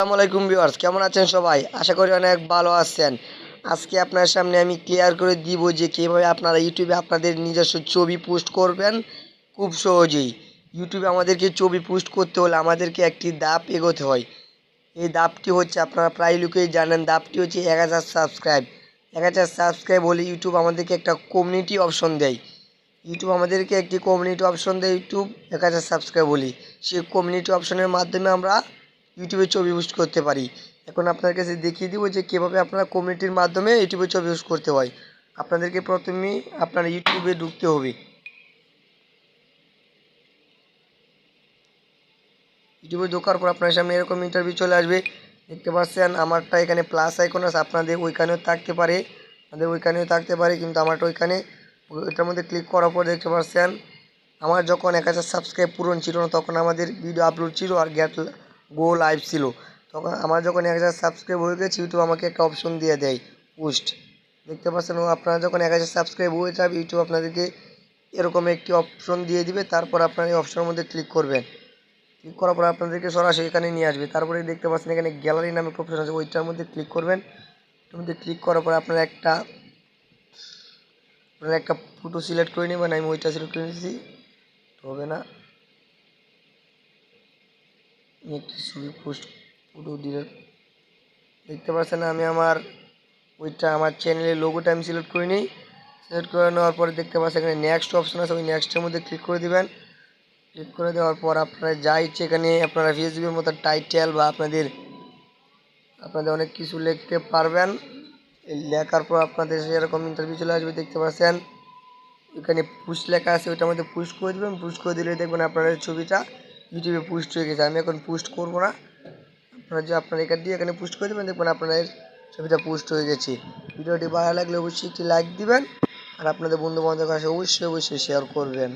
আসসালামু আলাইকুম ভিউয়ার্স, কেমন আছেন সবাই? আশা করি অনেক ভালো আছেন। আজকে আপনার সামনে আমি ক্লিয়ার করে দিব যে কীভাবে আপনারা ইউটিউবে আপনাদের নিজস্ব ছবি পোস্ট করবেন খুব সহজেই। ইউটিউবে আমাদেরকে ছবি পোস্ট করতে হলে আমাদেরকে একটি ধাপ এগোতে হয়। এই ধাপটি হচ্ছে আপনারা প্রায় লোকেই জানেন, ধাপটি হচ্ছে 1000 সাবস্ক্রাইব। 1000 সাবস্ক্রাইব হলে ইউটিউব আমাদেরকে একটা কমিউনিটি অপশন দেয়। ইউটিউব আমাদেরকে একটি কমিউনিটি অপশন দেয় ইউটিউব 1000 সাবস্ক্রাইব বলি। সেই কমিউনিটি অপশনের মাধ্যমে আমরা ইউটিউবে ছবি পোস্ট করতে পারি। এখন আপনার কাছে দেখিয়ে দিব যে কীভাবে আপনারা কমিউনিটির মাধ্যমে ইউটিউবে ছবি পোস্ট করতে হয়। আপনাদেরকে প্রথমেই আপনার ইউটিউবে ঢুকতে হবে। ইউটিউবে ঢোকার পর আপনার সামনে এরকম ইন্টারভিউ চলে আসবে। দেখতে পাচ্ছেন আমারটা এখানে প্লাস আইকন আছে, আপনাদের ওইখানেও থাকতে পারে, কিন্তু আমারটা ওইখানে, ওইটার মধ্যে ক্লিক করার পর দেখতে পাচ্ছেন আমার যখন 1000 সাবস্ক্রাইব পূরণ ছিল না তখন আমাদের ভিডিও আপলোড ছিল আর গো লাইভ ছিল। তখন আমার যখন 1000 সাবস্ক্রাইব হয়ে গেছে ইউটিউব আমাকে একটা অপশন দিয়ে দেয় পোস্ট। দেখতে পাচ্ছেন আপনারা যখন 1000 সাবস্ক্রাইব হয়ে যাবে ইউটিউব আপনাদেরকে এরকম একটি অপশন দিয়ে দিবে। তারপর আপনারা এই অপশনের মধ্যে ক্লিক করবেন। ক্লিক করার পর আপনাদেরকে সরাসরি এখানে নিয়ে আসবে। তারপরে দেখতে পাচ্ছেন এখানে গ্যালারি নামে অপশন আছে, ওইটার মধ্যে ক্লিক করবেন। ওটার মধ্যে ক্লিক করার পর আপনারা একটা ফটো সিলেক্ট করে নেবেন। আমি ওইটা সিলেক্ট করে নিয়েছি, হবে না, একটি ছবি পোস্ট ফটো দিলে দেখতে পাচ্ছেন আমি আমার চ্যানেলের লোগোটা আমি সিলেক্ট করে নিই। সিলেক্ট করে নেওয়ার পরে দেখতে পাচ্ছেন এখানে নেক্সট অপশন আছে, ওই নেক্সটের মধ্যে ক্লিক করে দিবেন। ক্লিক করে দেওয়ার পর আপনারা যা ইচ্ছে এখানে আপনারা ফেসবুকের মতো টাইটেল বা আপনাদের অনেক কিছু লিখতে পারবেন। এই লেখার পর আপনাদের সেরকম ইন্টারভিউ চলে আসবে। দেখতে পাচ্ছেন এখানে পুশ লেখা আছে, ওইটার মধ্যে পুশ করে দেবেন। পুশ করে দিলে দেখবেন আপনাদের ছবিটা ইউটিউবে পোস্ট হয়ে গেছে। আমি এখন পোস্ট করবো না, আপনারা এখান দিয়ে এখানে পোস্ট করে দেবেন, দেখবেন আপনাদের ছবিটা পোস্ট হয়ে গেছে। ভিডিওটি ভালো লাগলে অবশ্যই একটি লাইক দিবেন আর আপনাদের বন্ধু বান্ধবের কাছে অবশ্যই শেয়ার করবেন।